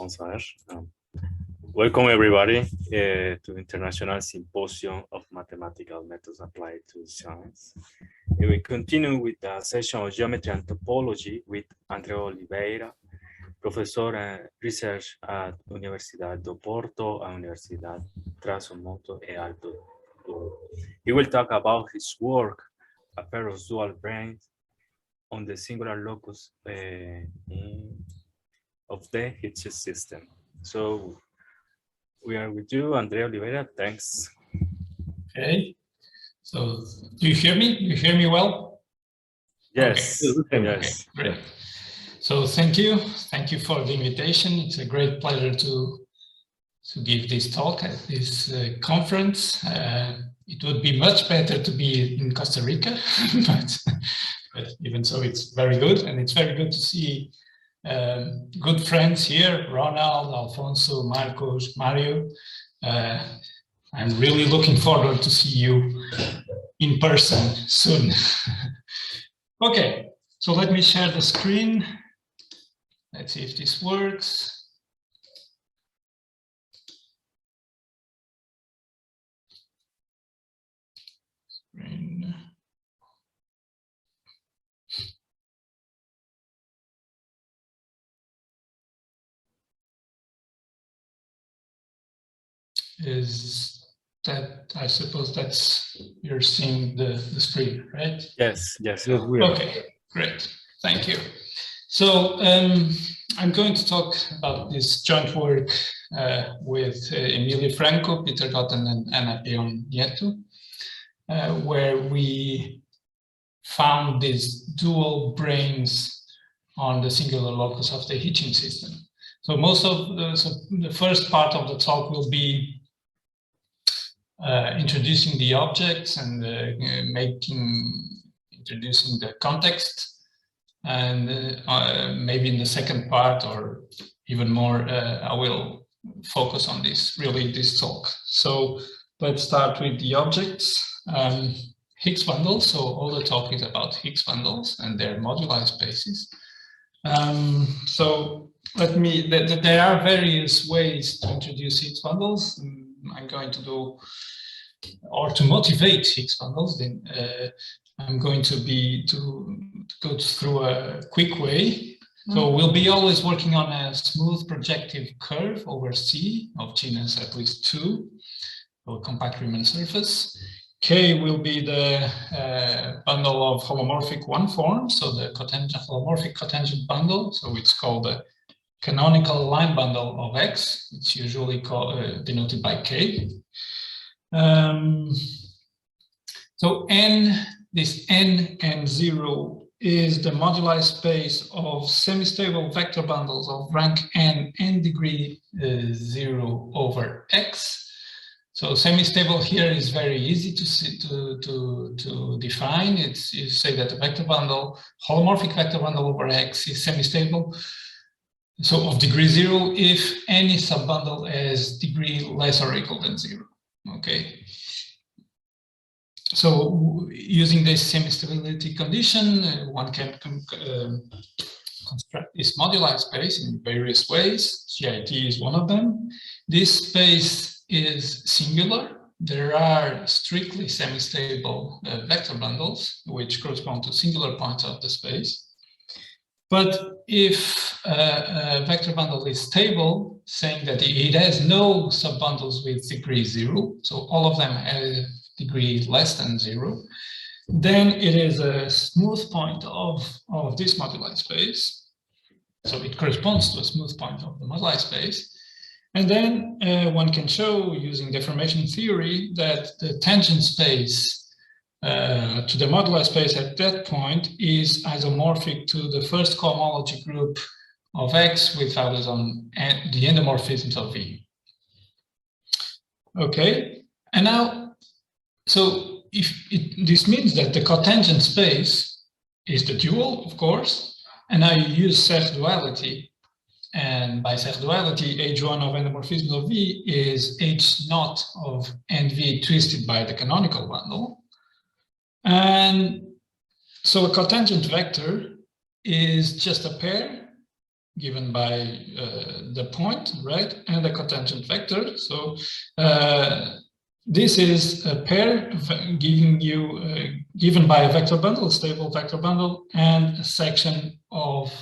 Vamos a ver. Welcome everybody to International Symposium of Mathematical Methods Applied to Science. And we continue with the session of Geometry and Topology with André Oliveira, professor and research at Universidad do Porto and Universidad Trás-os-Montes e Alto Douro. He will talk about his work, a pair of dual branes, on the singular locus of the Hitchin system. So we are with you, André Oliveira. Thanks. Okay. So do you hear me? Do you hear me well? Yes. Okay. Yes. Okay, great. So thank you. Thank you for the invitation. It's a great pleasure to give this talk at this conference. It would be much better to be in Costa Rica, but even so, it's very good. And it's very good to see good friends here, Ronald, Alfonso, Marcos, Mario. I'm really looking forward to see you in person soon. Okay, so let me share the screen. Let's see if this works. Screen. Is that, I suppose that's, you're seeing the screen, right? Yes, yes, we are. Okay, great, thank you. So I'm going to talk about this joint work with Emilio Franco, Peter Gotten, and Ana Peon Nieto, where we found these dual branes on the singular locus of the Hitchin system. So most of the first part of the talk will be introducing the objects and introducing the context, and maybe in the second part or even more, I will focus on this talk. So let's start with the objects. Higgs bundles. So all the talk is about Higgs bundles and their moduli spaces. So there are various ways to introduce Higgs bundles. I'm going to do, or to motivate Higgs bundles, then I'm going to go through a quick way. So we'll be always working on a smooth projective curve over C of genus at least 2, or compact Riemann surface. K will be the bundle of holomorphic one form, so the holomorphic cotangent bundle. So it's called the canonical line bundle of X. It's usually denoted by K. So N, this N and 0 is the moduli space of semi-stable vector bundles of rank N and degree 0 over X. So semi-stable here is very easy to define. You say that the vector bundle, holomorphic vector bundle over X is semi-stable. So of degree 0 if any subbundle has degree less or equal than 0. Okay. So using this semi-stability condition, one can construct this moduli space in various ways. GIT is one of them. This space is singular. There are strictly semi-stable vector bundles, which correspond to singular points of the space. But if a vector bundle is stable, saying that it has no subbundles with degree 0, so all of them have degree less than 0, then it is a smooth point of this moduli space. So it corresponds to a smooth point of the moduli space. And then one can show, using deformation theory, that the tangent space to the moduli space at that point is isomorphic to the first cohomology group of X with values on the endomorphisms of V. Okay, and now, so this means that the cotangent space is the dual, of course, and now you use Serre duality. And by Serre duality, H1 of endomorphisms of V is H0 of NV twisted by the canonical bundle. And so a cotangent vector is just a pair given by the point, right, and the cotangent vector. So this is a pair giving you given by a vector bundle, a stable vector bundle, and a section of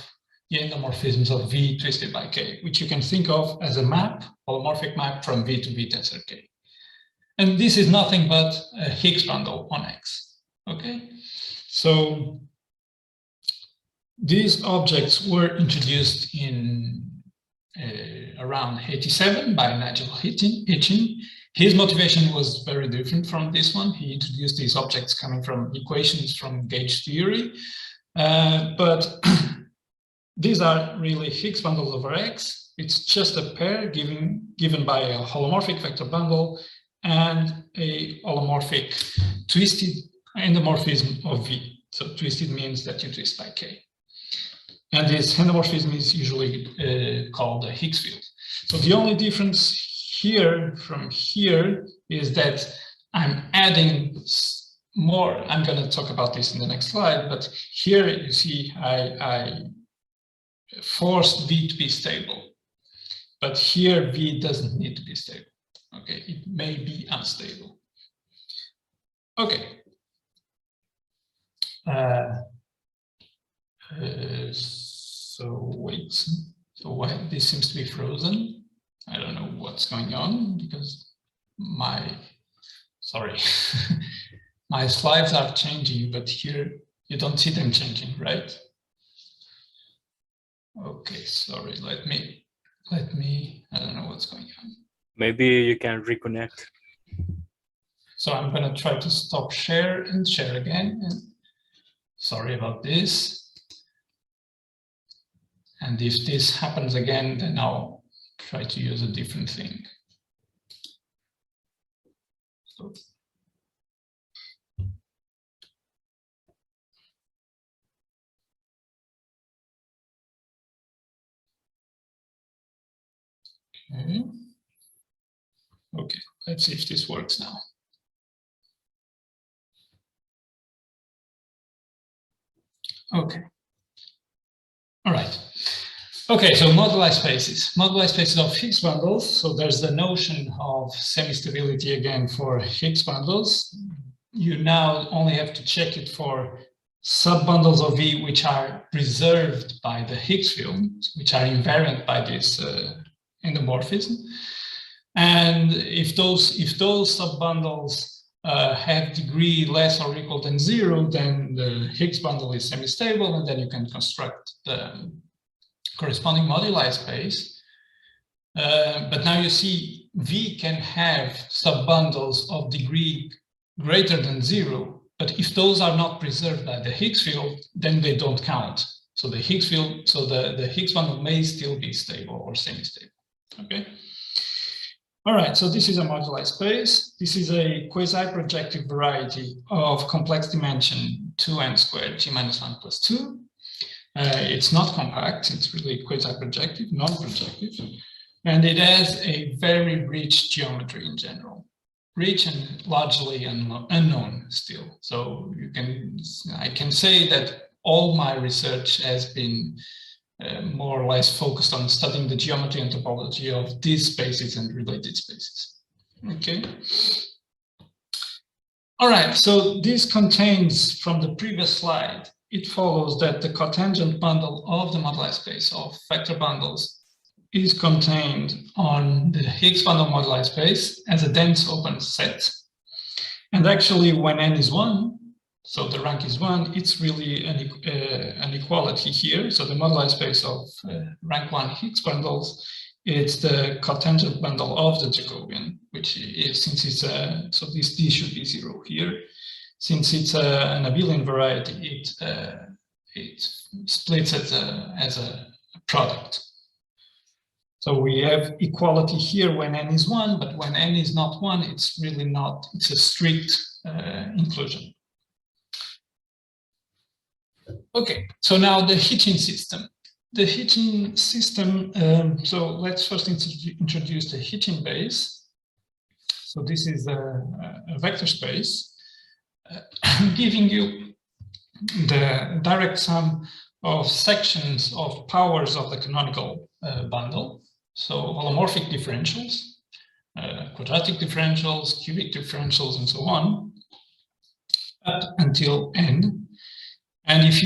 the endomorphisms of V twisted by K, which you can think of as a map, holomorphic map from V to V tensor K. And this is nothing but a Higgs bundle on X. Okay, so these objects were introduced in around 87 by Nigel Hitchin. His motivation was very different from this one. He introduced these objects coming from equations from gauge theory, but these are really Higgs bundles over X. It's just a pair given by a holomorphic vector bundle and a holomorphic twisted endomorphism of V. So twisted means that you twist by K. And this endomorphism is usually called a Higgs field. So the only difference here from here is that I'm adding more. I'm going to talk about this in the next slide, but here you see I forced V to be stable, but here V doesn't need to be stable. Okay, it may be unstable. Okay. So wait, so why this seems to be frozen? I don't know what's going on because my slides are changing, but here you don't see them changing, right? Okay, sorry, let me, I don't know what's going on. Maybe you can reconnect. So I'm going to try to stop share and share again. And sorry about this. And if this happens again, then I'll try to use a different thing. So. Okay. Okay, let's see if this works now. Okay. All right. Okay, so moduli spaces. Moduli spaces of Higgs bundles. So there's the notion of semi-stability again for Higgs bundles. You now only have to check it for sub-bundles of V which are preserved by the Higgs field, which are invariant by this endomorphism. And if those sub-bundles have degree less or equal than 0, then the Higgs bundle is semi-stable, and then you can construct the corresponding moduli space. But now you see V can have sub-bundles of degree greater than 0, but if those are not preserved by the Higgs field, then they don't count. So the Higgs field, so the Higgs bundle may still be stable or semi-stable. Okay. All right, so this is a moduli space. This is a quasi-projective variety of complex dimension 2n squared g minus 1 plus 2. It's not compact, it's really quasi-projective, non-projective. And it has a very rich geometry in general. Rich and largely unknown still. So I can say that all my research has been more or less focused on studying the geometry and topology of these spaces and related spaces. Okay. All right, so this contains, from the previous slide, it follows that the cotangent bundle of the moduli space of vector bundles is contained on the Higgs bundle moduli space as a dense open set. And actually, when n is 1, so the rank is 1, it's really an equality here. So the moduli space of rank 1 Higgs bundles, it's the cotangent bundle of the Jacobian, which is, since it's so this D should be 0 here. Since it's an abelian variety, it splits as a product. So we have equality here when n is 1, but when n is not 1, it's really not, it's a strict inclusion. Okay, so now the Hitchin system. The Hitchin system, so let's first introduce the Hitchin base. So this is a vector space giving you the direct sum of sections of powers of the canonical bundle. So holomorphic differentials, quadratic differentials, cubic differentials, and so on, up until n. And if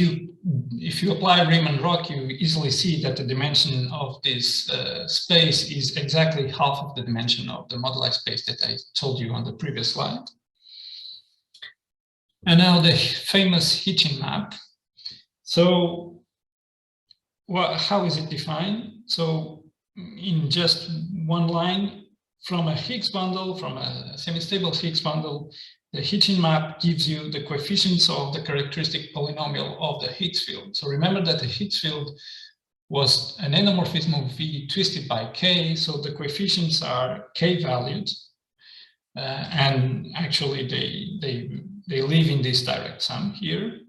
you apply Riemann-Roch, you easily see that the dimension of this space is exactly half of the dimension of the moduli space that I told you on the previous slide. And now the famous Hitchin map. So how is it defined? So in just one line, from a Higgs bundle, from a semi-stable Higgs bundle, the Hitchin map gives you the coefficients of the characteristic polynomial of the Higgs field. So remember that the Higgs field was an endomorphism of V twisted by K, so the coefficients are K valued, and actually they live in this direct sum here.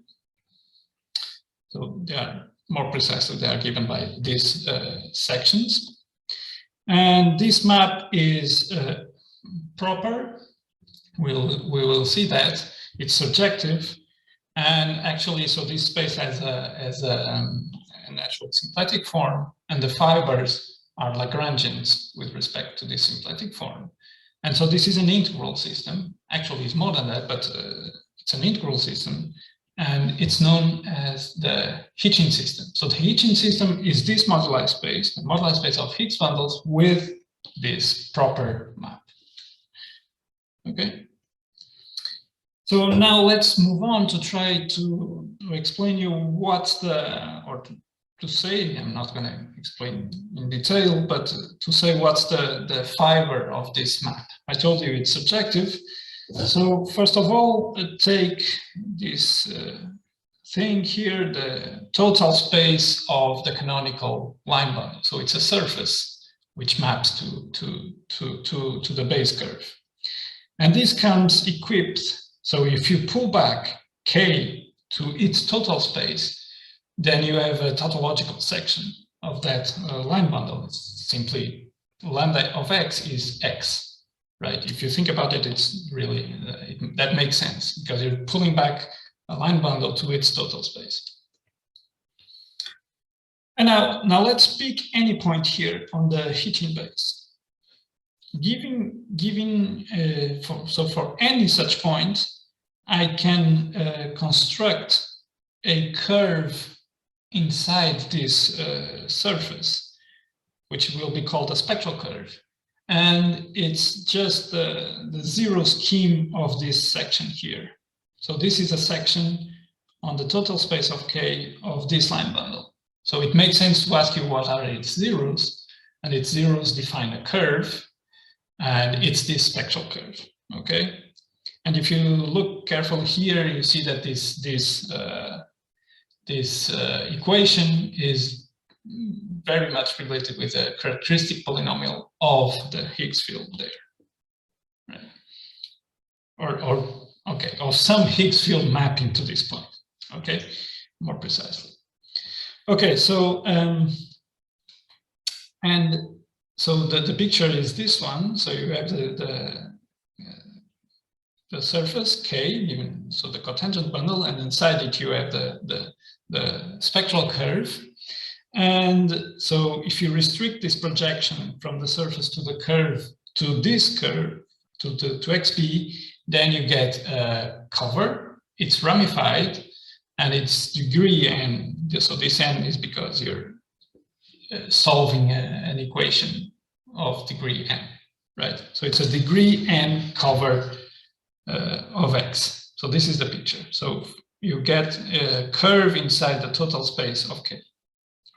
So they are more precisely, they are given by these sections. And this map is proper. We will see that it's surjective, and actually, so this space has a natural symplectic form, and the fibers are Lagrangians with respect to this symplectic form. And so this is an integral system. Actually, it's more than that, but it's an integral system, and it's known as the Hitchin system. So the Hitchin system is this moduli space, the moduli space of Higgs bundles with this proper map. Okay. So now let's move on to try to explain you what's the, or to say, I'm not going to explain in detail, but to say what's the fiber of this map. I told you it's subjective. So first of all, take this thing here, the total space of the canonical line bundle. So it's a surface which maps to the base curve. And this comes equipped. So if you pull back K to its total space, then you have a tautological section of that line bundle. It's simply lambda of X is X, right? If you think about it, it's really, that makes sense because you're pulling back a line bundle to its total space. And now let's pick any point here on the Hitchin base. So for any such point, I can construct a curve inside this surface, which will be called a spectral curve. And it's just the zero scheme of this section here. So this is a section on the total space of K of this line bundle. So it makes sense to ask you what are its zeros, and its zeros define a curve, and it's this spectral curve, okay? And if you look carefully here, you see that this equation is very much related with the characteristic polynomial of the Higgs field there, right? Okay, of some Higgs field mapping to this point, okay, more precisely. Okay, so and so the picture is this one. So you have the surface K, even so the cotangent bundle, and inside it you have the spectral curve. And so if you restrict this projection from the surface to the curve to this curve to XP, then you get a cover. It's ramified, and its degree n. So this n is because you're solving an equation of degree n, right? So it's a degree n cover of X. So this is the picture. So you get a curve inside the total space of K,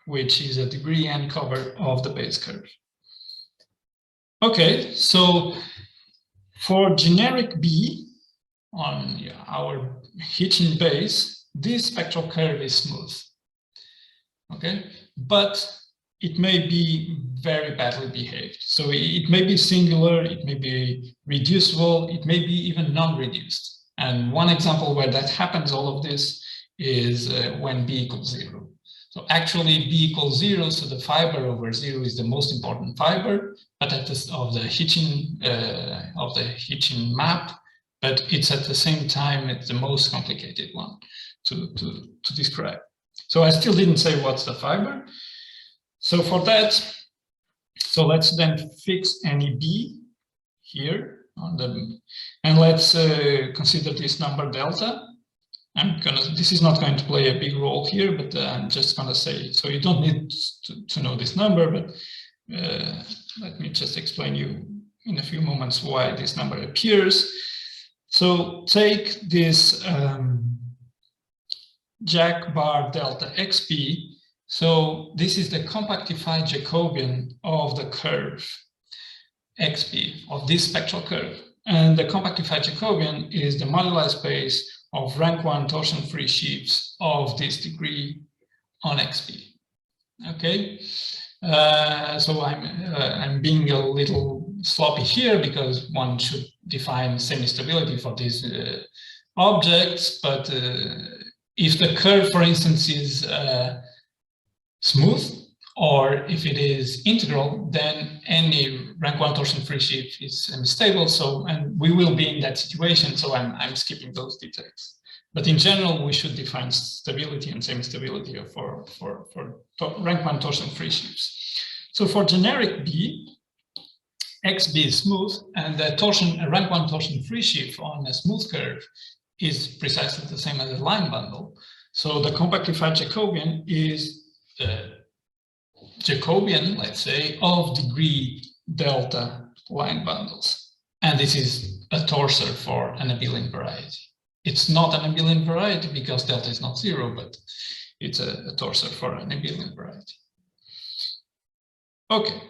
which is a degree n cover of the base curve. Okay, so for generic B on our Hitchin base, this spectral curve is smooth. Okay, but it may be very badly behaved. So it may be singular, it may be reducible, it may be even non-reduced. And one example where that happens, all of this, is when B equals 0. So actually B equals 0, so the fiber over 0 is the most important fiber, but of the Hitchin map, but it's at the same time, it's the most complicated one to describe. So I still didn't say what's the fiber. So for that, so let's then fix any B here on the, and let's consider this number delta. This is not going to play a big role here, but I'm just gonna say, so you don't need to know this number, but let me just explain you in a few moments why this number appears. So take this Jack bar delta XP. So this is the compactified Jacobian of the curve XP, of this spectral curve. And the compactified Jacobian is the moduli space of rank 1 torsion free sheaves of this degree on XP. Okay, so I'm being a little sloppy here because one should define semi-stability for these objects, but if the curve, for instance, is smooth, or if it is integral, then any rank 1 torsion free sheaf is semi-stable. So, and we will be in that situation. So I'm skipping those details. But in general, we should define stability and semi-stability for rank 1 torsion free sheaves. So for generic B, XB is smooth, and the rank 1 torsion free sheaf on a smooth curve is precisely the same as a line bundle. So the compactified Jacobian is the Jacobian, let's say, of degree delta line bundles. And this is a torsor for an abelian variety. It's not an abelian variety because delta is not 0, but it's a torsor for an abelian variety. Okay.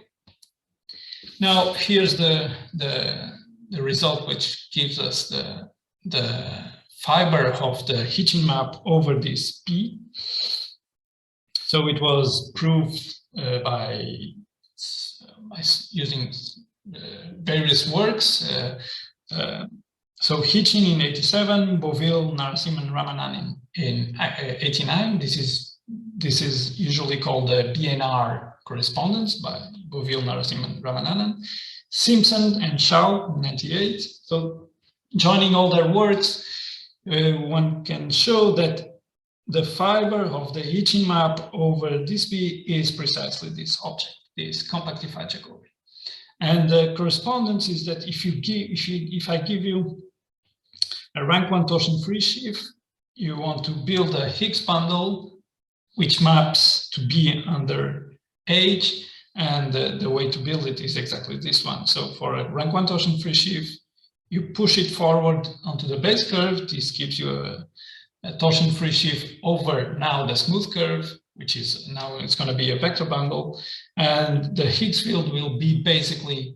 Now here's the result, which gives us the fiber of the Hitchin map over this P. So it was proved by using various works. So Hitchin in 87, Boville, Narasimhan, Ramanan in 89. This is usually called the BNR correspondence by Boville, Narasimhan, Ramanan. Simpson and Shaw in 98. So joining all their works, one can show that the fiber of the Hitchin map over this B is precisely this object, this compactified Jacobian. And the correspondence is that if I give you a rank 1 torsion free sheaf, you want to build a Higgs bundle which maps to B under H, and the way to build it is exactly this one. So for a rank 1 torsion free sheaf, you push it forward onto the base curve. This gives you a torsion free sheaf over now the smooth curve, which is now it's going to be a vector bundle, and the Higgs field will be basically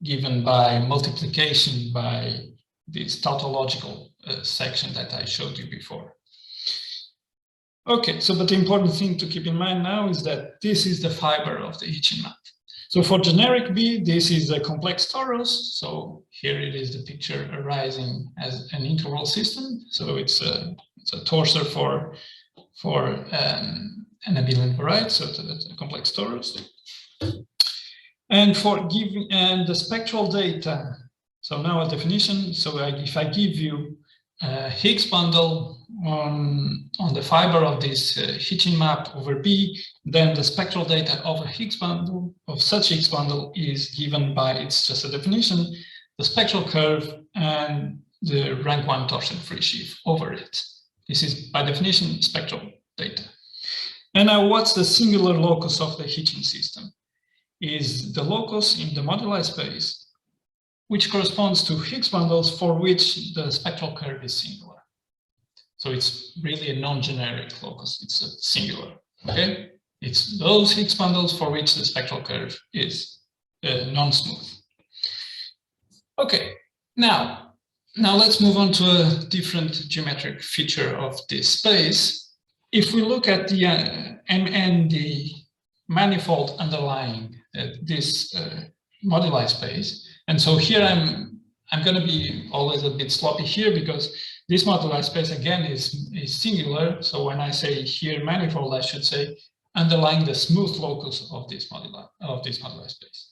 given by multiplication by this tautological section that I showed you before. Okay, so but the important thing to keep in mind now is that this is the fiber of the Hitchin map. So for generic B, this is a complex torus. So here it is the picture arising as an integral system. So it's a torsor for an abelian variety. So it's a complex torus. And for giving and the spectral data. So now a definition. So if I give you a Higgs bundle on the fiber of this Hitchin map over B, then the spectral data of a Higgs bundle, of such Higgs bundle, is given by, it's just a definition, the spectral curve and the rank 1 torsion free sheaf over it. This is by definition spectral data. And now what's the singular locus of the Hitchin system? Is the locus in the moduli space, which corresponds to Higgs bundles for which the spectral curve is singular. So it's really a non-generic locus, it's a singular, okay? It's those Higgs bundles for which the spectral curve is non-smooth. Okay, now let's move on to a different geometric feature of this space. If we look at the and the manifold underlying this moduli space, and so here I'm going to be always a bit sloppy here because this moduli space again is singular. So when I say here manifold, I should say underlying the smooth locus of this moduli space.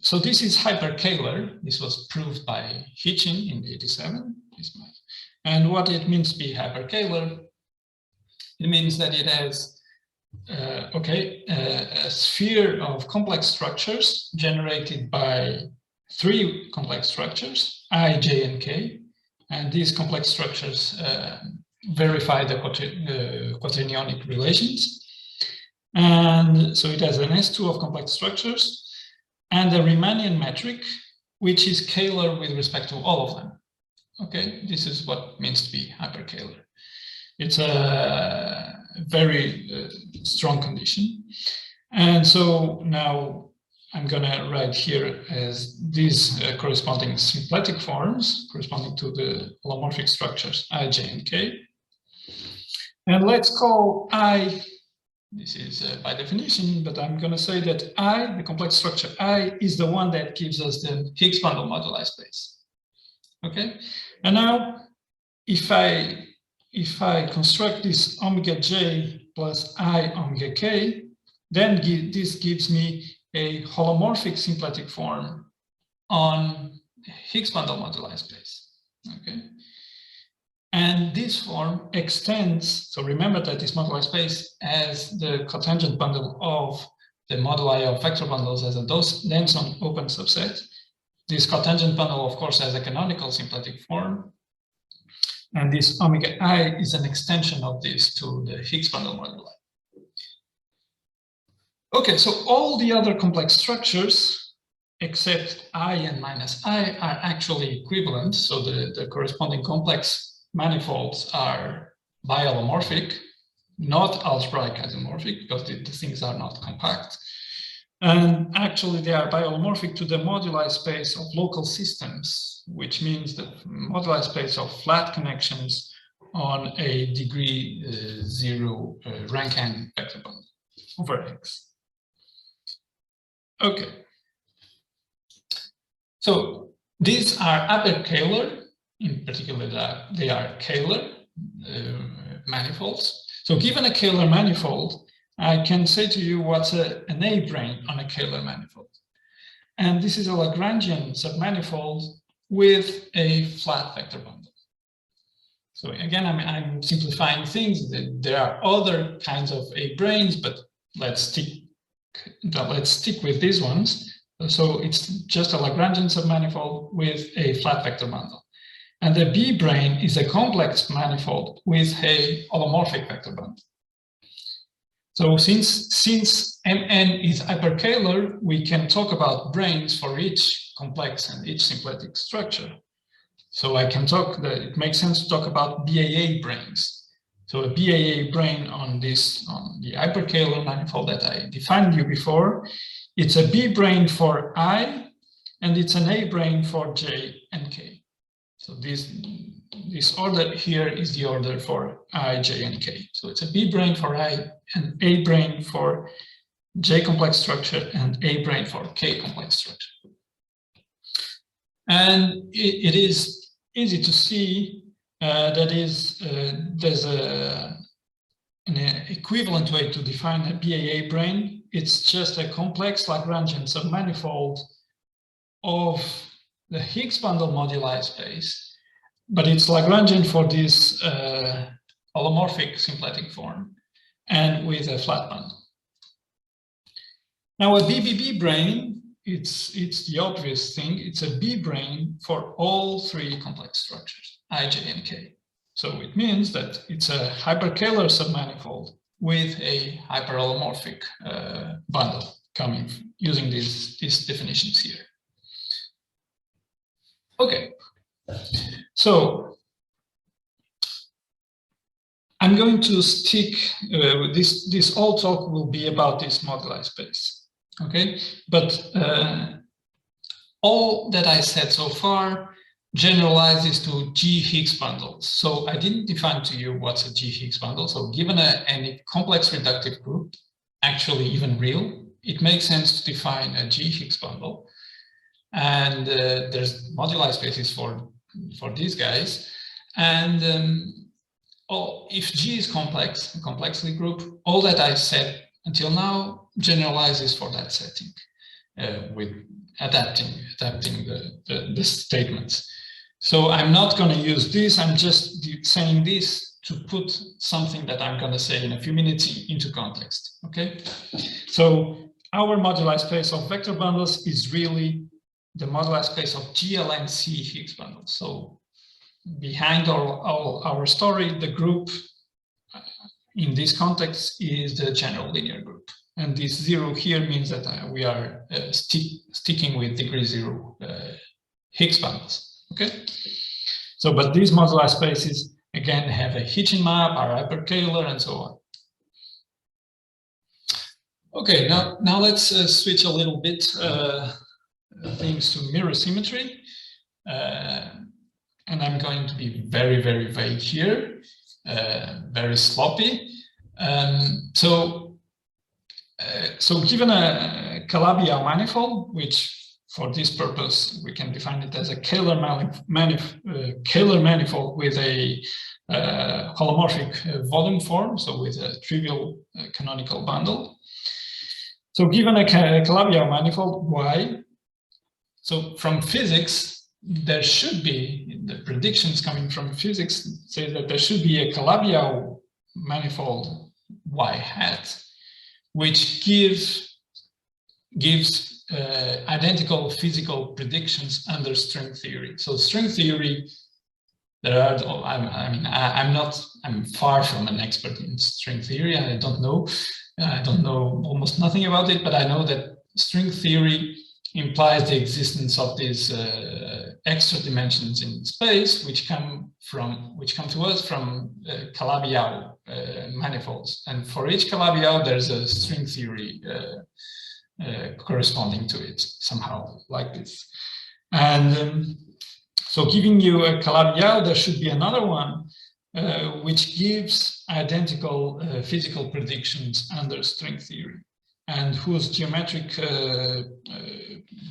So this is hyperkähler. This was proved by Hitchin in '87. And what it means to be hyperkähler, it means that it has a sphere of complex structures generated by 3 complex structures, I, J, and K. And these complex structures verify the quaternionic relations. And so it has an S2 of complex structures and a Riemannian metric, which is Kähler with respect to all of them. Okay, this is what it means to be hyperkähler. It's a very strong condition. And so now I'm going to write here as these corresponding symplectic forms corresponding to the holomorphic structures I, J, and K. And let's call I, this is by definition, but I'm going to say that I, the complex structure I, is the one that gives us the Higgs bundle moduli space. Okay, and now if I construct this omega j plus I omega k, then this gives me a holomorphic symplectic form on Higgs bundle moduli space. Okay, and this form extends. So remember that this moduli space has the cotangent bundle of the moduli of vector bundles as a dense open subset. This cotangent bundle, of course, has a canonical symplectic form. And this omega I is an extension of this to the Higgs bundle moduli. Okay, so all the other complex structures, except I and minus I, are actually equivalent. So the corresponding complex manifolds are biholomorphic, not algebraic isomorphic, because the things are not compact. And actually, they are biholomorphic to the moduli space of local systems, which means the moduli space of flat connections on a degree 0 rank n vector bundle over X. Okay. So these are hyperkähler. In particular, they are Kähler manifolds. So given a Kähler manifold, I can say to you what's an A-brane on a Kähler manifold. And this is a Lagrangian submanifold with a flat vector bundle. So again, I'm simplifying things. There are other kinds of A-branes, but let's stick with these ones. So it's just a Lagrangian submanifold with a flat vector bundle. And the B-brane is a complex manifold with a holomorphic vector bundle. So since Mn is hyperkähler, we can talk about branes for each complex and each symplectic structure. So I can talk that it makes sense to talk about BAA branes. So a BAA brane on the hyperkähler manifold that I defined you before, it's a B brane for I, and it's an A brane for J and K. So this order here is the order for I, J, and K. So it's a B brane for I, and A brane for J complex structure, and A brane for K complex structure. And it is easy to see there's an equivalent way to define a BAA brane. It's just a complex Lagrangian submanifold of the Higgs bundle moduli space, but it's Lagrangian for this holomorphic symplectic form and with a flat bundle. Now a BBB brane, it's the obvious thing. It's a B brane for all 3 complex structures, I, J, and K. So it means that it's a hyperkähler submanifold with a hyperholomorphic bundle coming using these definitions here. Okay, so I'm going to stick with this whole talk will be about this moduli space. Okay, but all that I said so far generalizes to G Higgs bundles. So I didn't define to you what's a G Higgs bundle. So given any complex reductive group, actually even real, it makes sense to define a G Higgs bundle. And there's moduli spaces for these guys. And if G is complex, a complexity group, all that I said until now generalizes for that setting with adapting the statements. So I'm not going to use this. I'm just saying this to put something that I'm going to say in a few minutes into context. Okay. So our moduli space of vector bundles is really the moduli space of GLNC Higgs bundles. So behind our story, the group in this context is the general linear group. And this 0 here means that we are sticking with degree 0 Higgs bundles. Okay. So, but these moduli spaces again have a Hitchin map, are hyperkähler, and so on. Okay, now let's switch a little bit things to mirror symmetry. And I'm going to be very, very vague here, very sloppy. So given a Calabi-Yau manifold, which for this purpose we can define it as a Kähler manifold with a holomorphic volume form, so with a trivial canonical bundle. So given a Calabi-Yau manifold, Y, so from physics, there should be, the predictions coming from physics say that there should be a Calabi-Yau manifold Y hat, which gives identical physical predictions under string theory. So string theory, there are, I'm far from an expert in string theory, and I don't know almost nothing about it, but I know that string theory implies the existence of these extra dimensions in space, which come to us from Calabi-Yau manifolds. And for each Calabi-Yau, there's a string theory corresponding to it somehow, like this. And so giving you a Calabi-Yau, there should be another one which gives identical physical predictions under string theory, and whose geometric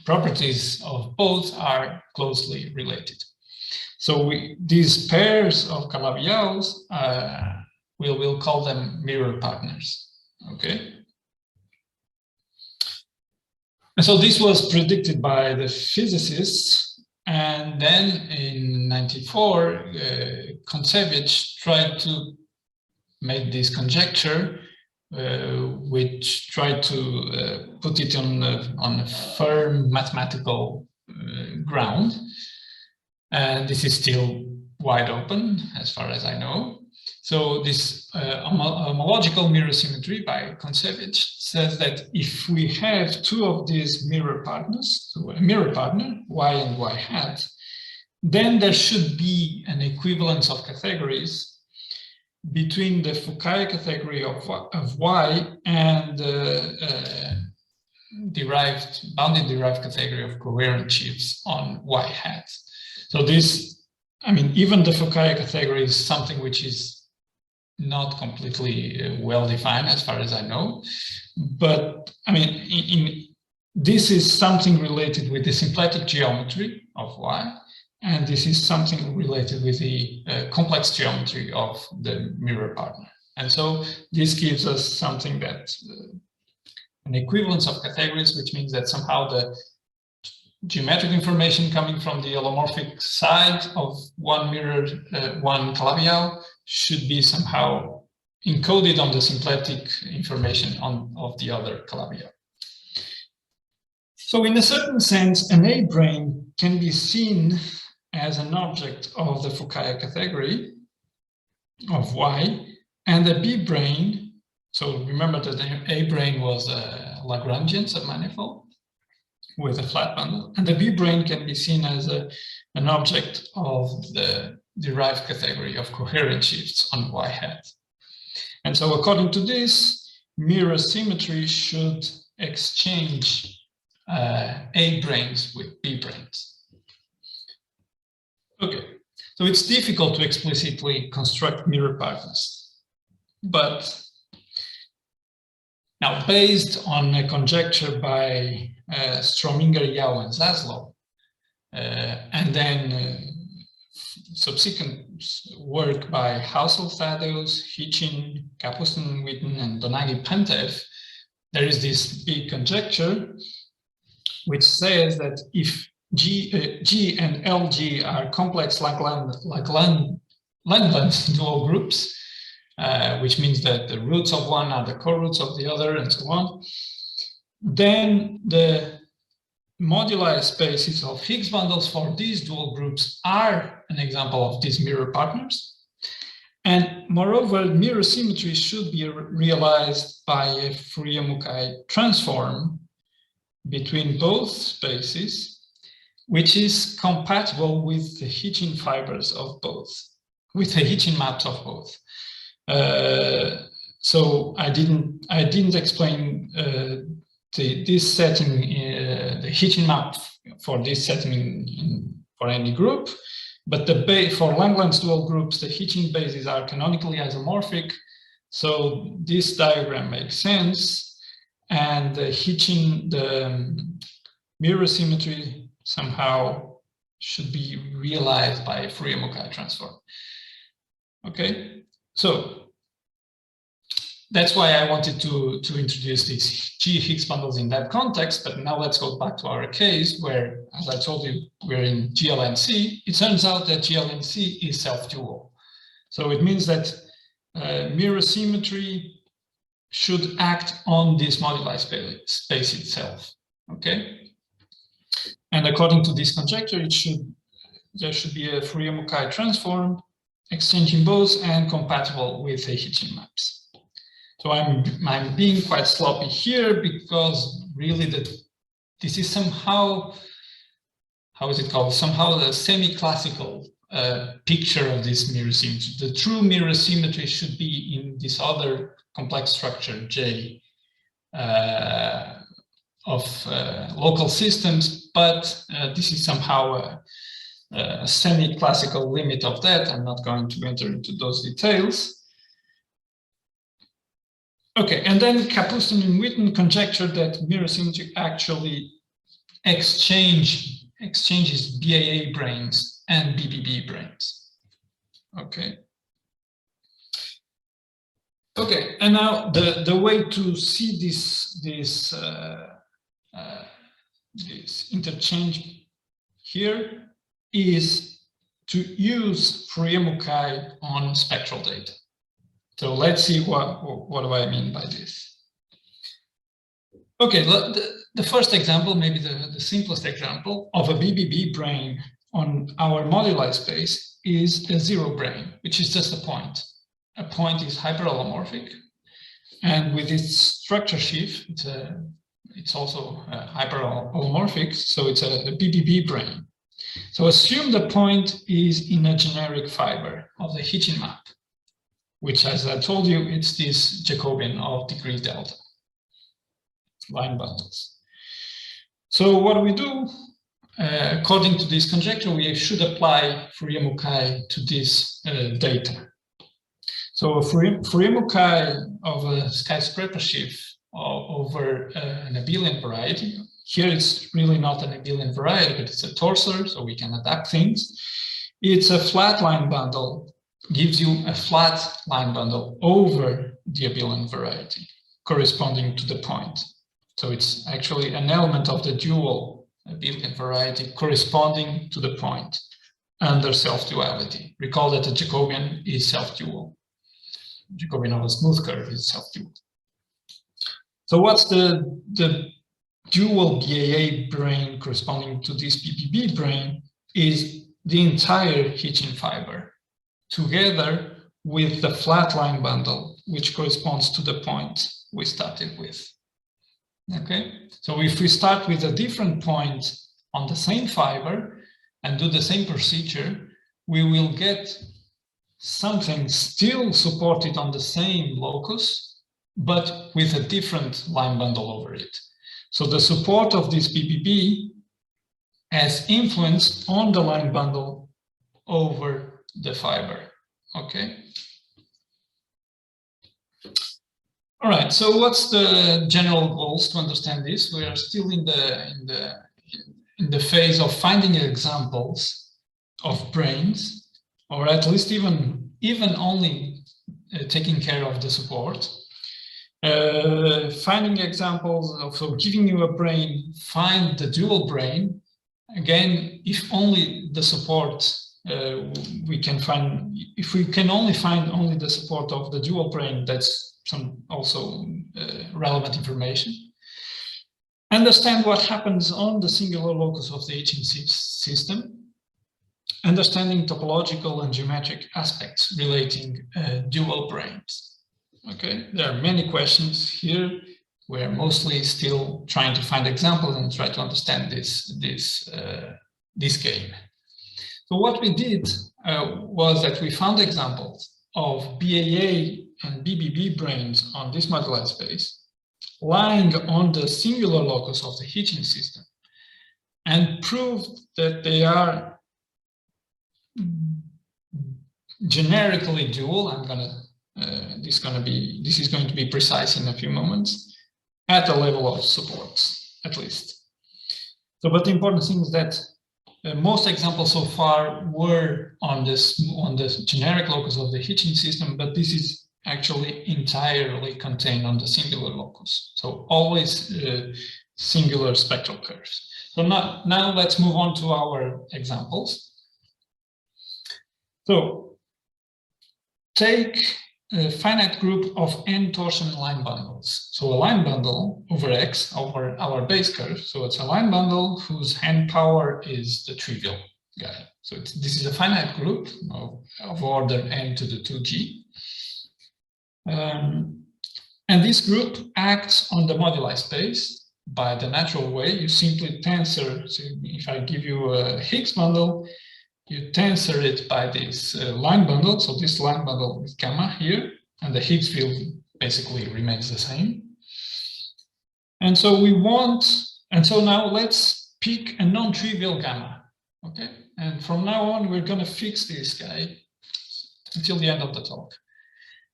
properties of both are closely related. So these pairs of Calabi-Yaus, we'll call them mirror partners. Okay. And so this was predicted by the physicists. And then in '94, Kontsevich tried to make this conjecture, which tried to put it on a firm mathematical ground. And this is still wide open, as far as I know. So this homological mirror symmetry by Kontsevich says that if we have two of these mirror partners, so a mirror partner, Y and Y hat, then there should be an equivalence of categories between the Fukaya category of Y and the bounded derived category of coherent shifts on Y hat. So this, even the Fukaya category is something which is not completely well defined as far as I know, but this is something related with the symplectic geometry of Y, and this is something related with the complex geometry of the mirror partner. And so this gives us something that an equivalence of categories, which means that somehow the geometric information coming from the holomorphic side of one mirror, one Calabi-Yau, should be somehow encoded on the symplectic information of the other Calabi-Yau. So in a certain sense, an A-brane can be seen as an object of the Fukaya category of Y, and the B-brane, so remember that the A-brane was a Lagrangian submanifold with a flat bundle, and the B-brane can be seen as an object of the derived category of coherent shifts on Y hat. And so according to this, mirror symmetry should exchange A-branes with B-branes. Okay, so it's difficult to explicitly construct mirror partners, but now based on a conjecture by Strominger, Yau, and Zaslow, and then subsequent work by Hausel-Thaddeus, Hitchin, Kapustin-Witten, and Donagi-Pentev, there is this big conjecture which says that if G and LG are complex Lagrange dual groups, which means that the roots of one are the co-roots of the other, and so on. Then the moduli spaces of Higgs bundles for these dual groups are an example of these mirror partners. And moreover, mirror symmetry should be realized by a Fourier-Mukai transform between both spaces, which is compatible with the Hitchin fibers of both, with the Hitchin maps of both. So I didn't explain this setting, the Hitchin map for this setting for any group, but for Lagrange dual groups, the Hitchin bases are canonically isomorphic. So this diagram makes sense, and the Hitchin, the mirror symmetry somehow should be realized by Fourier-Mukai transform. Okay, so that's why I wanted to introduce these G Higgs bundles in that context. But now let's go back to our case where, as I told you, we're in GLNC. It turns out that GLNC is self-dual. So it means that mirror symmetry should act on this moduli space itself. Okay. And according to this conjecture, there should be a Fourier-Mukai transform exchanging both and compatible with the Hitchin maps. So I'm being quite sloppy here because really this is somehow, how is it called? Somehow the semi-classical picture of this mirror symmetry. The true mirror symmetry should be in this other complex structure J of local systems, but this is somehow a semi-classical limit of that. I'm not going to enter into those details. Okay, and then Kapustin and Witten conjectured that mirror symmetry actually exchanges BAA branes and BBB branes. Okay. Okay, and now the way to see this interchange here is to use Fourier-Mukai on spectral data. So let's see what do I mean by this. Okay, the first example, maybe the simplest example of a BBB brane on our moduli space is a zero brane, which is just a point. A point is hyperholomorphic, and with its structure sheaf, it's also hyperholomorphic, so it's a BBB brane. So assume the point is in a generic fiber of the Hitchin map, which, as I told you, it's this Jacobian of degree delta, line bundles. So what do we do? According to this conjecture, we should apply Fourier-Mukai to this data. So a Fourier-Mukai of a skyscraper sheaf over an abelian variety. Here it's really not an abelian variety, but it's a torsor, so we can adapt things. It's a flat line bundle, gives you a flat line bundle over the abelian variety corresponding to the point. So it's actually an element of the dual abelian variety corresponding to the point under self-duality. Recall that the Jacobian is self-dual. Jacobian of a smooth curve is self-dual. So what's the dual BAA brane corresponding to this BBB brane is the entire Hitchin fiber together with the flat line bundle, which corresponds to the point we started with. Okay, so if we start with a different point on the same fiber and do the same procedure, we will get something still supported on the same locus, but with a different line bundle over it. So the support of this BBB has influence on the line bundle over the fiber. Okay. All right. So what's the general goals to understand this? We are still in the phase of finding examples of branes, or at least even only taking care of the support. Finding examples of, so giving you a brane, find the dual brane, again, if only the support we can find, if we can only find only the support of the dual brane, that's some also relevant information. Understand what happens on the singular locus of the Hitchin system. Understanding topological and geometric aspects relating dual branes. Okay, there are many questions here. We're mostly still trying to find examples and try to understand this game. So what we did was that we found examples of BAA and BBB branes on this moduli space lying on the singular locus of the Hitchin system, and proved that they are generically dual. This is going to be precise in a few moments, at the level of supports, at least. So, but the important thing is that most examples so far were on the generic locus of the Hitchin system, but this is actually entirely contained on the singular locus. So always singular spectral curves. So now let's move on to our examples. So take a finite group of n torsion line bundles. So a line bundle over X over our base curve. So it's a line bundle whose n power is the trivial guy. So this is a finite group of order n to the 2g. And this group acts on the moduli space by the natural way. You simply tensor. So if I give you a Higgs bundle, you tensor it by this line bundle. So this line bundle is gamma here, and the Higgs field basically remains the same. And so now let's pick a non-trivial gamma. Okay, and from now on we're going to fix this guy until the end of the talk.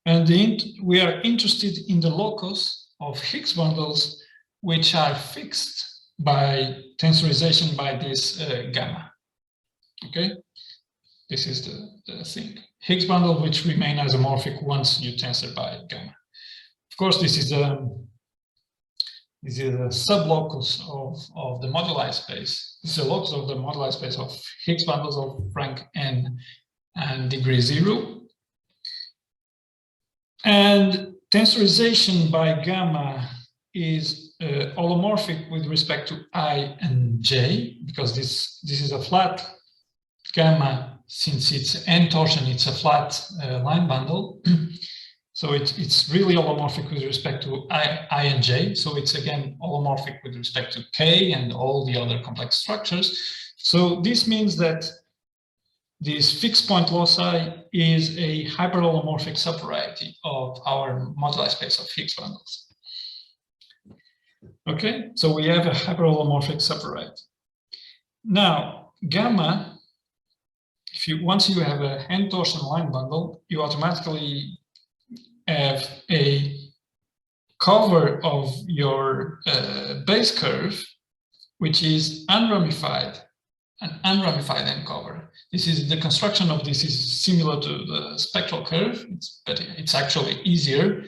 And we are interested in the locus of Higgs bundles, which are fixed by tensorization by this gamma. Okay, this is the thing. Higgs bundle which remain isomorphic once you tensor by gamma. Of course, this is a sublocus of the moduli space. This is a locus of the moduli space of Higgs bundles of rank n and degree 0. And tensorization by gamma is holomorphic with respect to I and j, because this is a flat gamma. Since it's n torsion, it's a flat line bundle. So it's really holomorphic with respect to I and j. So it's again holomorphic with respect to k and all the other complex structures. So this means that this fixed point loci is a hyperholomorphic subvariety of our moduli space of Higgs bundles. Okay, so we have a hyperholomorphic subvariety. Now, gamma, once you have a n torsion line bundle, you automatically have a cover of your base curve, which is unramified, an unramified n cover. This is the construction of this is similar to the spectral curve, but it's actually easier.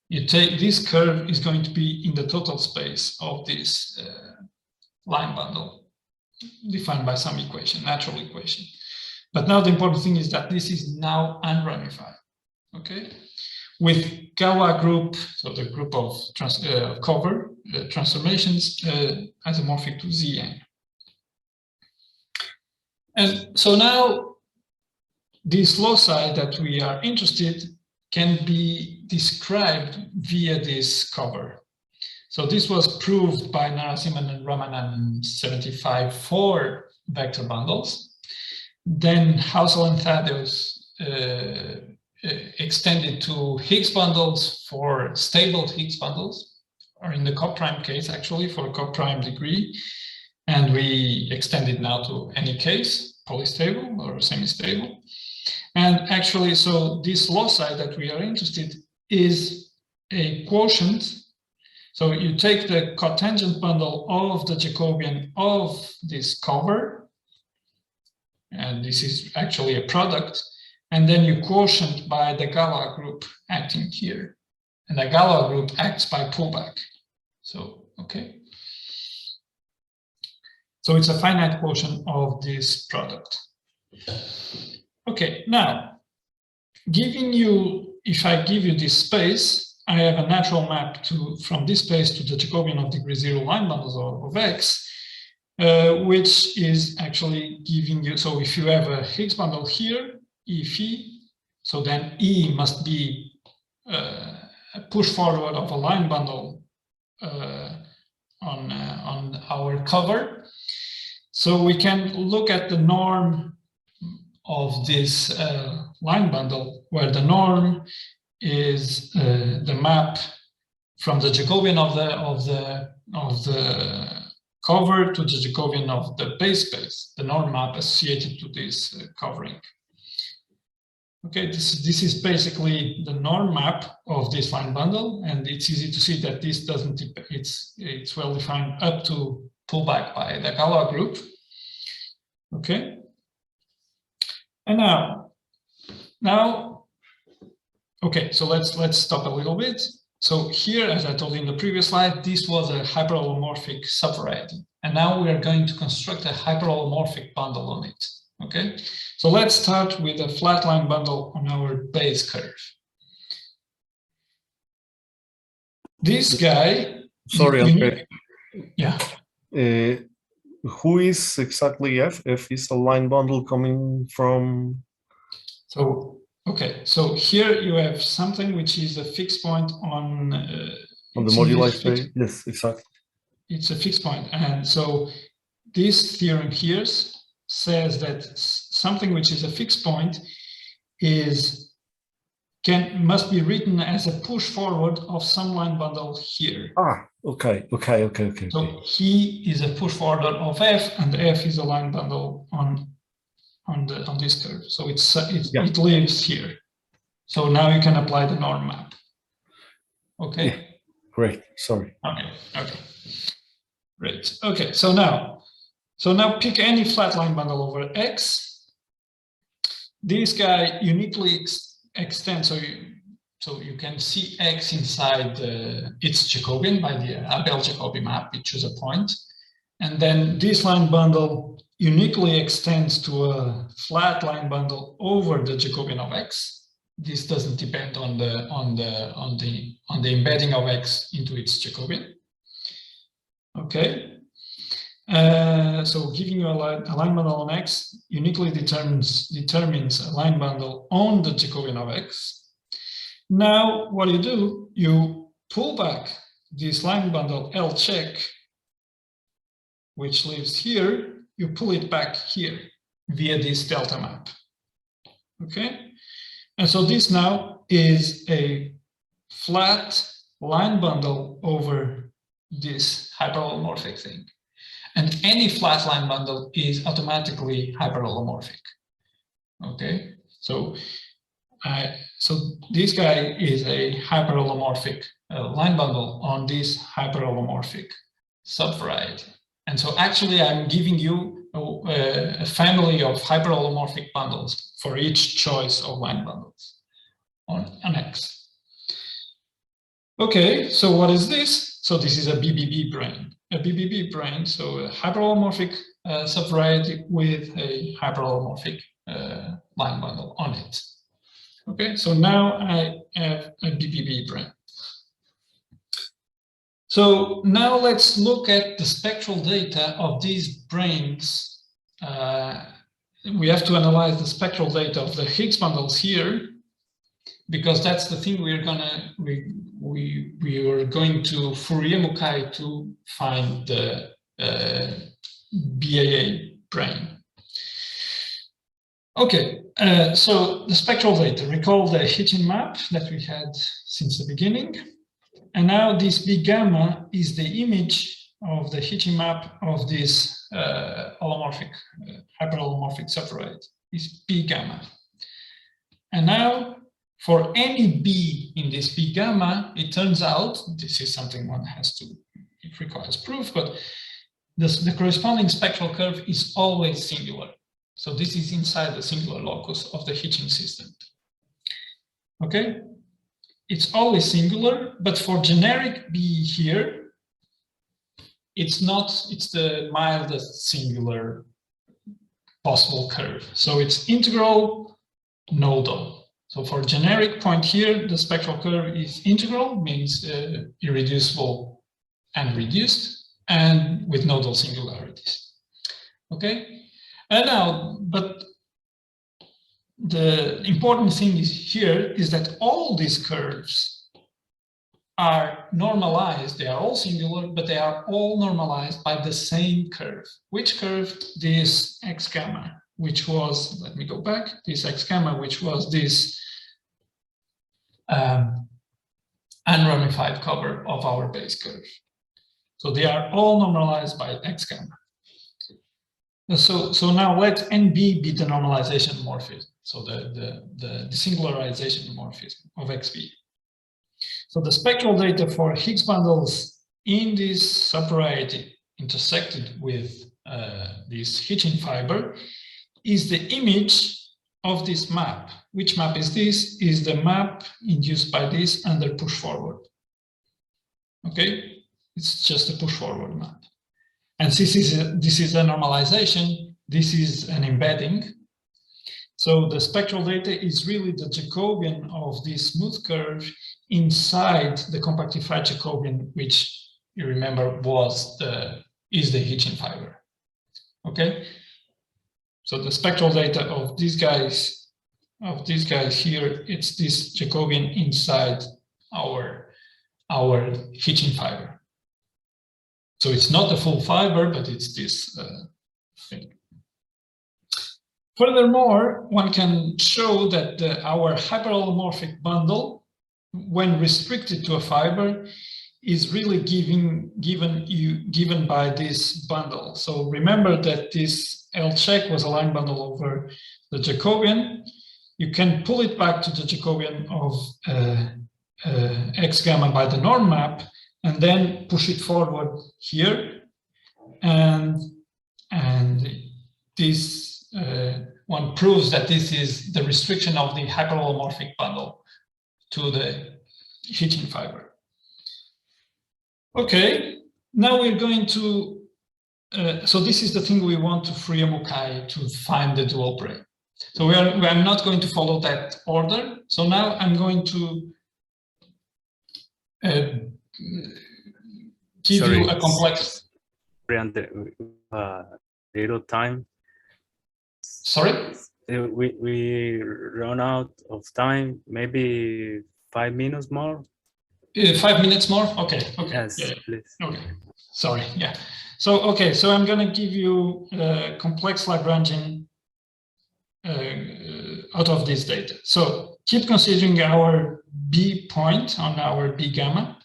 You take this curve is going to be in the total space of this line bundle, defined by some equation, natural equation. But now the important thing is that this is now unramified. Okay, with Galois group, so the group of cover transformations isomorphic to Zn. And so now this loci that we are interested can be described via this cover. So this was proved by Narasimhan and Ramanan in 75 for vector bundles. Then Housel and Thaddeus extended to Higgs bundles for stable Higgs bundles, or in the coprime case actually for coprime degree. And we extended now to any case, polystable or semi-stable. And actually, so this loci that we are interested is a quotient. So you take the cotangent bundle of the Jacobian of this cover, and this is actually a product, and then you quotient by the Galois group acting here. And the Galois group acts by pullback. So, okay. So it's a finite quotient of this product. Okay, now, if I give you this space, I have a natural map from this space to the Jacobian of degree 0 line bundles of X, which is actually giving you, so if you have a Higgs bundle here, E phi, so then E must be a push forward of a line bundle on our cover. So we can look at the norm of this line bundle, where the norm is the map from the Jacobian of the cover to the Jacobian of the base space, the norm map associated to this covering. Okay, this is basically the norm map of this line bundle, and it's easy to see that this doesn't, it's well defined up to pullback by the Galois group. Okay, and now, okay, so let's stop a little bit. So here, as I told you in the previous slide, this was a hyperholomorphic subvariety, and now we are going to construct a hyperholomorphic bundle on it. Okay, so let's start with a flat line bundle on our base curve. This guy. Sorry, Andre. Yeah. Who is exactly F? F is a line bundle coming from. So okay, so here you have something which is a fixed point on the moduli space. Yes, exactly. It's a fixed point, and so this theorem here says that something which is a fixed point must be written as a push forward of some line bundle here. Okay. So he is a push forward of F, and F is a line bundle on this curve. So it lives here. So now you can apply the norm map. Okay. Yeah. Great. Sorry. Okay. Great. Okay. So now pick any flat line bundle over X. This guy uniquely extends, so you can see X inside its Jacobian by the Abel-Jacobi map. You choose a point, and then this line bundle uniquely extends to a flat line bundle over the Jacobian of X. This doesn't depend on the embedding of X into its Jacobian. Okay. So giving you a line bundle on X uniquely determines a line bundle on the Jacobian of X. Now, what do? You pull back this line bundle L check, which lives here. You pull it back here via this delta map. Okay, and so this now is a flat line bundle over this hyperholomorphic thing. And any flat line bundle is automatically hyperholomorphic. Okay, so this guy is a hyperholomorphic line bundle on this hyperholomorphic subvariety. And so actually I'm giving you a family of hyperholomorphic bundles for each choice of line bundles on X. Okay, so what is this? So this is a BBB brane. A BBB brane, so a hyperholomorphic subvariety with a hyperholomorphic line bundle on it. Okay, so now I have a BBB brane. So now let's look at the spectral data of these branes. We have to analyze the spectral data of the Higgs bundles here, because that's the thing we are going to Fourier Mukai to find the BAA brane. Okay, so the spectral data, recall the Hitchin map that we had since the beginning. And now this B gamma is the image of the Hitchin map of this holomorphic, hyperholomorphic subvariety, is B gamma. And now for any B in this B gamma, it turns out, this is something one has to, it requires proof, but the corresponding spectral curve is always singular. So this is inside the singular locus of the Hitchin system. Okay, it's always singular, but for generic B here, it's the mildest singular possible curve. So it's integral nodal. So for generic point here, the spectral curve is integral, means irreducible and reduced, and with nodal singularities. Okay, and now, but the important thing is that all these curves are normalized. They are all singular, but they are all normalized by the same curve. Which curve? This x gamma, which was, let me go back, this x gamma, which was this unramified cover of our base curve. So they are all normalized by x gamma. So now let NB be the normalization morphism, so the singularization morphism of XB. So the spectral data for Higgs bundles in this subvariety intersected with this Hitchin fiber is the image of this map. Which map is this? Is the map induced by this under push forward. Okay, it's just a push forward map. And this is a normalization. This is an embedding. So the spectral data is really the Jacobian of this smooth curve inside the compactified Jacobian, which you remember is the Hitchin fiber. Okay. So the spectral data of these guys here, it's this Jacobian inside our Hitchin fiber. So it's not the full fiber, but it's this thing. Furthermore, one can show that our hyperallomorphic bundle, when restricted to a fiber, is really given by this bundle. So remember that this L check was a line bundle over the Jacobian. You can pull it back to the Jacobian of x gamma by the norm map, and then push it forward here, and this one proves that this is the restriction of the hyperallomorphic bundle to the Hitchin fiber. Okay, now we're going to, so this is the thing we want to free a Mukai to find the dual brane. So I'm not going to follow that order. So now I'm going to give you a complex. Little time. Sorry? We run out of time. Maybe 5 minutes more. 5 minutes more. Okay. Okay. Yes, yeah. please. Okay. Sorry. Yeah. So okay. So I'm going to give you a complex Lagrangian out of this data. So keep considering our B point on our B gamma.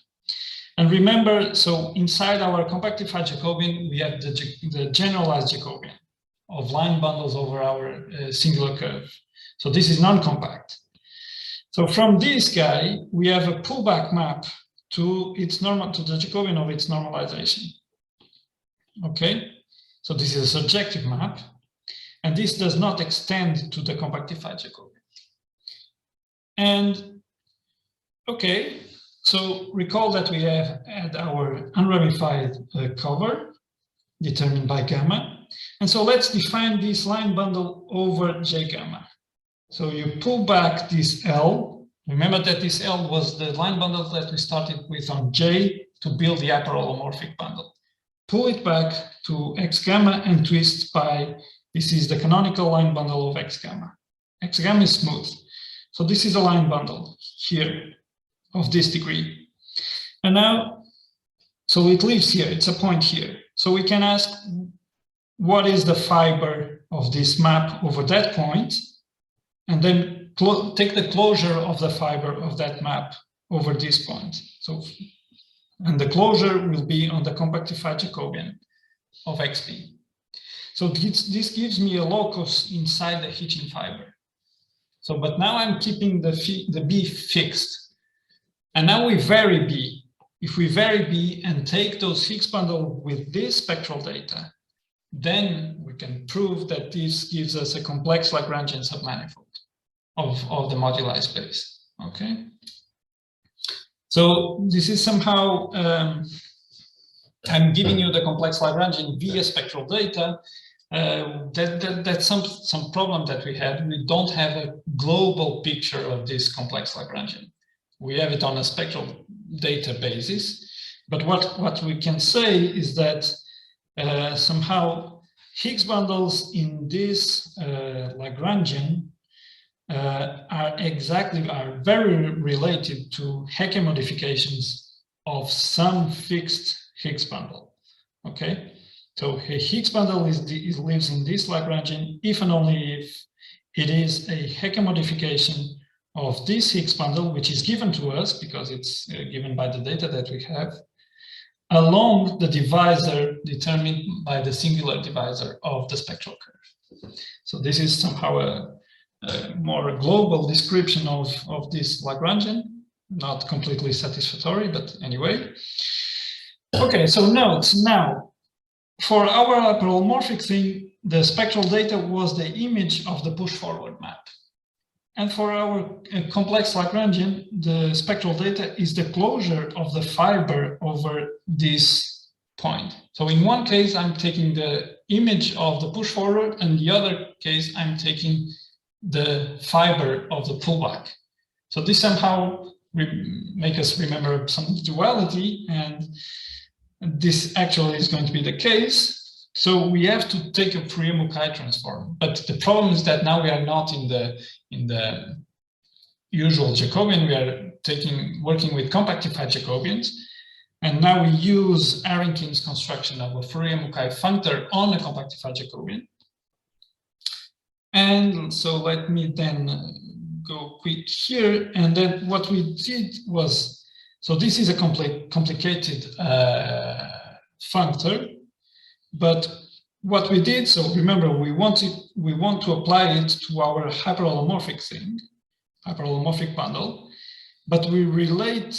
And remember, so inside our compactified Jacobian, we have the generalized Jacobian of line bundles over our singular curve. So this is non-compact. So from this guy, we have a pullback map to its normal, to the Jacobian of its normalization. Okay, so this is a surjective map, and this does not extend to the compactified Jacobian. And okay, so recall that we have had our unramified cover determined by gamma. And so let's define this line bundle over J gamma. So you pull back this L. Remember that this L was the line bundle that we started with on J to build the hyperallomorphic bundle. Pull it back to X gamma and twist by, this is the canonical line bundle of X gamma. X gamma is smooth. So this is a line bundle here of this degree. And now, so it lives here, it's a point here. So we can ask, what is the fiber of this map over that point? And then take the closure of the fiber of that map over this point. So, and the closure will be on the compactified Jacobian of XP. So this gives me a locus inside the Hitchin fiber. So, but now I'm keeping the B fixed. And now we vary B. If we vary B and take those Higgs bundle with this spectral data, then we can prove that this gives us a complex Lagrangian submanifold of the moduli space. Okay. So this is somehow I'm giving you the complex Lagrangian via spectral data. That's some problem that we had. We don't have a global picture of this complex Lagrangian. We have it on a spectral data basis. But what we can say is that somehow Higgs bundles in this Lagrangian are very related to Hecke modifications of some fixed Higgs bundle. Okay, so a Higgs bundle lives in this Lagrangian if and only if it is a Hecke modification of this Higgs bundle, which is given to us because it's given by the data that we have, along the divisor determined by the singular divisor of the spectral curve. So this is somehow a more global description of this Lagrangian, not completely satisfactory, but anyway. Okay, so notes now. For our hyperholomorphic thing, the spectral data was the image of the push-forward map. And for our complex Lagrangian, the spectral data is the closure of the fiber over this point. So in one case, I'm taking the image of the push-forward, and the other case, I'm taking the fiber of the pullback. So this somehow make us remember some duality, and this actually is going to be the case. So we have to take a Fourier-Mukai transform, but the problem is that now we are not in the usual Jacobian. We are working with compactified Jacobians, and now we use Arrinkin's construction of a Fourier-Mukai functor on a compactified Jacobian. And so let me then go quick here. And then what we did was, so this is a complicated functor, but what we did, so remember, we want to apply it to our hyperholomorphic thing, hyperholomorphic bundle, but we related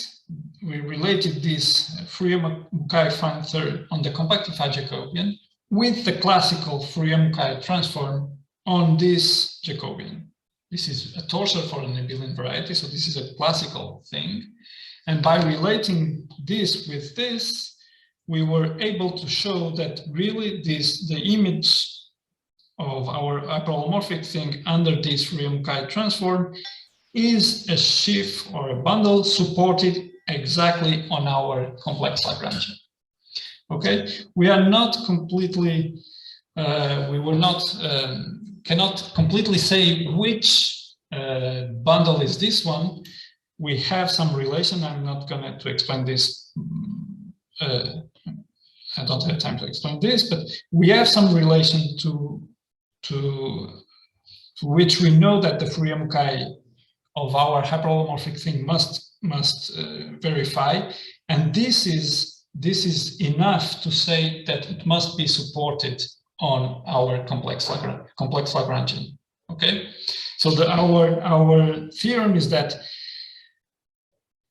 this Fourier-Mukai functor on the compactified Jacobian with the classical Fourier-Mukai transform on this Jacobian. This is a torsor for an abelian variety, so this is a classical thing. And by relating this with this, we were able to show that really the image of our hyperholomorphic thing under this Fourier-Mukai transform is a sheaf or a bundle supported exactly on our complex Lagrangian. Okay, we are not completely, cannot completely say which bundle is this one. We have some relation. I'm not going to explain this. I don't have time to explain this, but we have some relation to which we know that the Fourier-Mukai of our hyperholomorphic thing must verify, and this is enough to say that it must be supported on our complex Lagrangian. Okay, so our theorem is that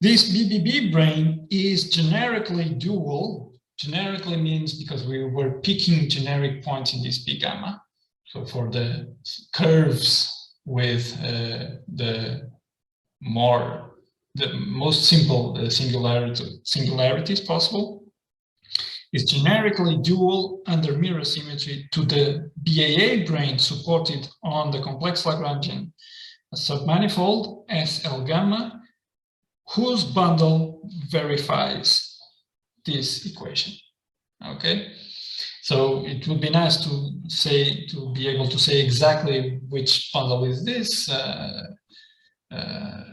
this BBB brane is generically dual. Generically means because we were picking generic points in this B gamma. So for the curves with the most simple singularities possible, is generically dual under mirror symmetry to the BAA brane supported on the complex Lagrangian submanifold SL gamma, whose bundle verifies this equation. Okay, so it would be nice to be able to say exactly which bundle is this. I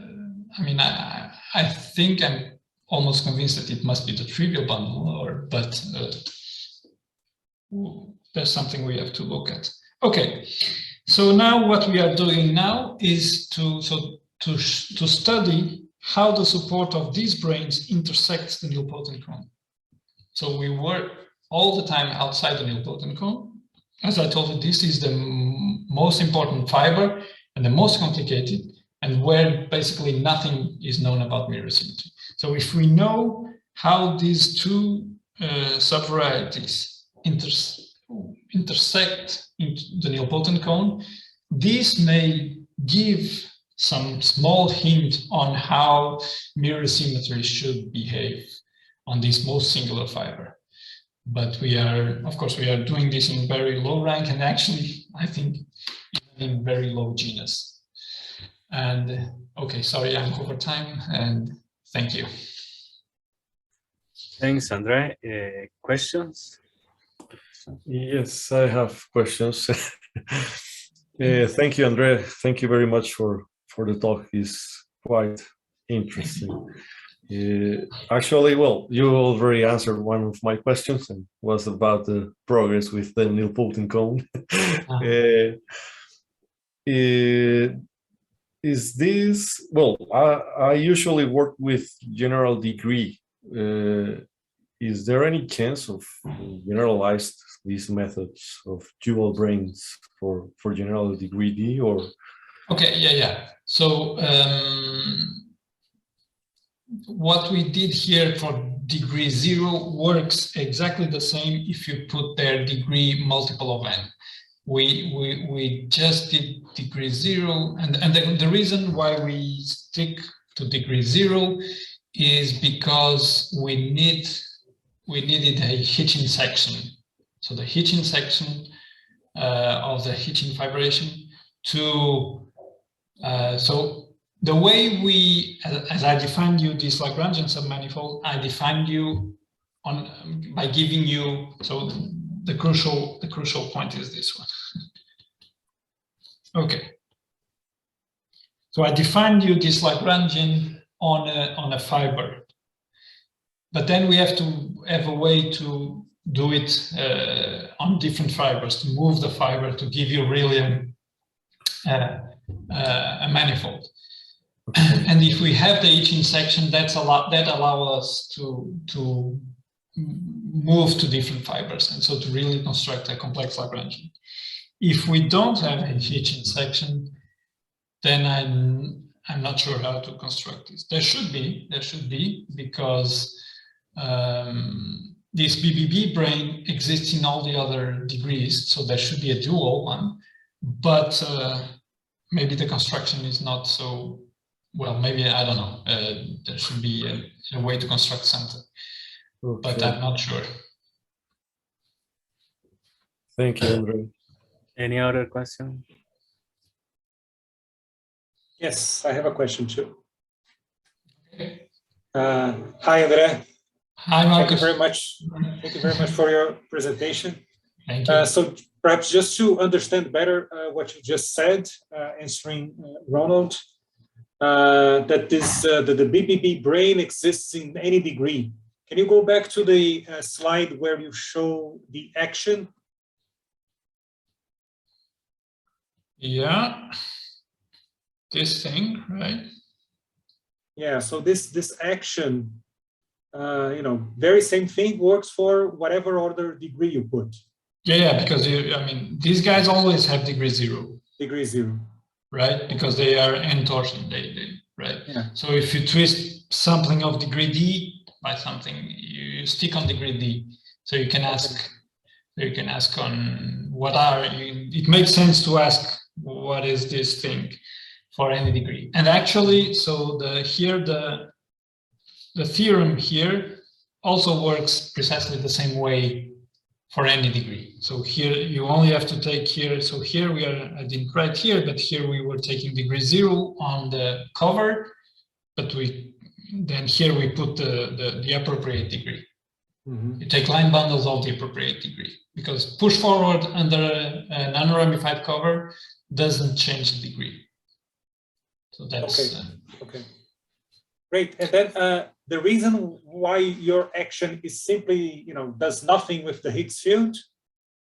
mean, I think I'm almost convinced that it must be the trivial bundle, but there's something we have to look at. Okay, so now what we are doing now is to study how the support of these branes intersects the nilpotent cone. So we work all the time outside the nilpotent cone. As I told you, this is the most important fiber and the most complicated, and where basically nothing is known about mirror symmetry. So if we know how these two subvarieties intersect in the nilpotent cone, this may give some small hint on how mirror symmetry should behave on this most singular fiber. but we are, of course, we are doing this in very low rank, and actually, I think, even in very low genus. And okay, sorry, I'm over time, and thank you. Thanks, Andre. Questions? Yes, I have questions. Thank you, Andre. Thank you very much for the talk. It's quite interesting. Actually, well, you already answered one of my questions, and was about the progress with the nilpotent cone. Is this, well, I usually work with general degree. Is there any chance of generalized these methods of dual branes for general degree D, or? Okay, yeah. So what we did here for degree 0 works exactly the same if you put their degree multiple of n. We just did degree 0, and the reason why we stick to degree 0 is because we needed a Hitchin section. So the Hitchin section of the Hitchin fibration to so the way we, as I defined you this Lagrangian submanifold, I defined you on by giving you, so the crucial point is this one. Okay. So I defined you this Lagrangian on a fiber, but then we have to have a way to do it on different fibers, to move the fiber to give you really a manifold. And if we have the Hitchin section, that allows us to move to different fibers, and so to really construct a complex Lagrangian. If we don't have a Hitchin section, then I'm not sure how to construct this. There should be, because this BBB brane exists in all the other degrees, so there should be a dual one, but maybe the construction is not so well. Maybe, I don't know, there should be a way to construct something, okay, but I'm not sure. Thank you, Andre. Any other question? Yes, I have a question too. Okay. Hi, Andre. Hi, Marcus. Thank you very much. Thank you very much for your presentation. Thank you. So perhaps just to understand better what you just said, answering Ronald, that the BBB brane exists in any degree. Can you go back to the slide where you show the action? Yeah, this thing, right? Yeah, so this action, very same thing works for whatever other degree you put. Yeah, because I mean, these guys always have degree 0. Degree 0. Right, because they are n torsion, right? Yeah. So if you twist something of degree D by something, you stick on degree D. So you can ask, on what are you, it makes sense to ask what is this thing for any degree. And actually, so the theorem here also works precisely the same way for any degree. So here you only have to take here. So here I didn't write here, but here we were taking degree 0 on the cover, but then here we put the appropriate degree. Mm-hmm. You take line bundles of the appropriate degree, because push forward under an unramified cover doesn't change the degree. So that's okay. Great. And then the reason why your action is simply, does nothing with the Higgs field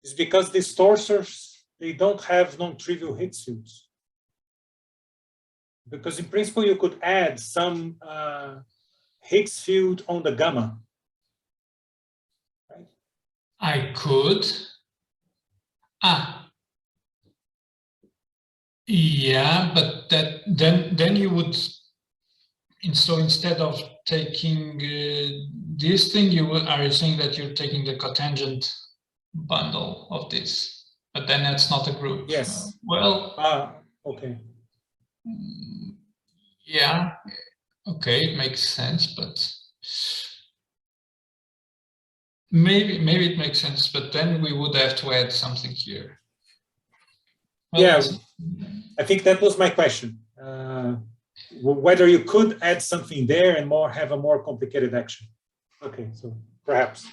is because these torsors, they don't have non-trivial Higgs fields. Because in principle, you could add some Higgs field on the gamma. Right? I could. Yeah, but then you would. So instead of taking this thing, are you saying that you're taking the cotangent bundle of this? But then that's not a group. Yes. Okay. Yeah. Okay, it makes sense, but Maybe it makes sense, but then we would have to add something here. Well, Yeah, I think that was my question. Whether you could add something there and have a more complicated action. Okay, so perhaps.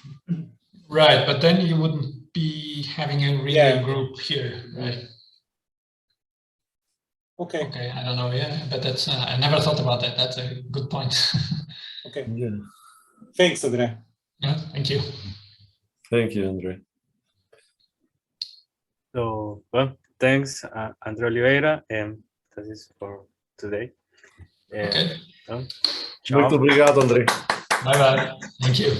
Right, but then you wouldn't be having a relay group here, right? Okay. Okay, I don't know. Yeah, but that's I never thought about that. That's a good point. Okay. Yeah. Thanks, André. Yeah, thank you. Thank you, Andre. So, well, thanks, André Oliveira, and that is for today. Okay. Ciao. Muito obrigado, Andre. Bye bye. Thank you.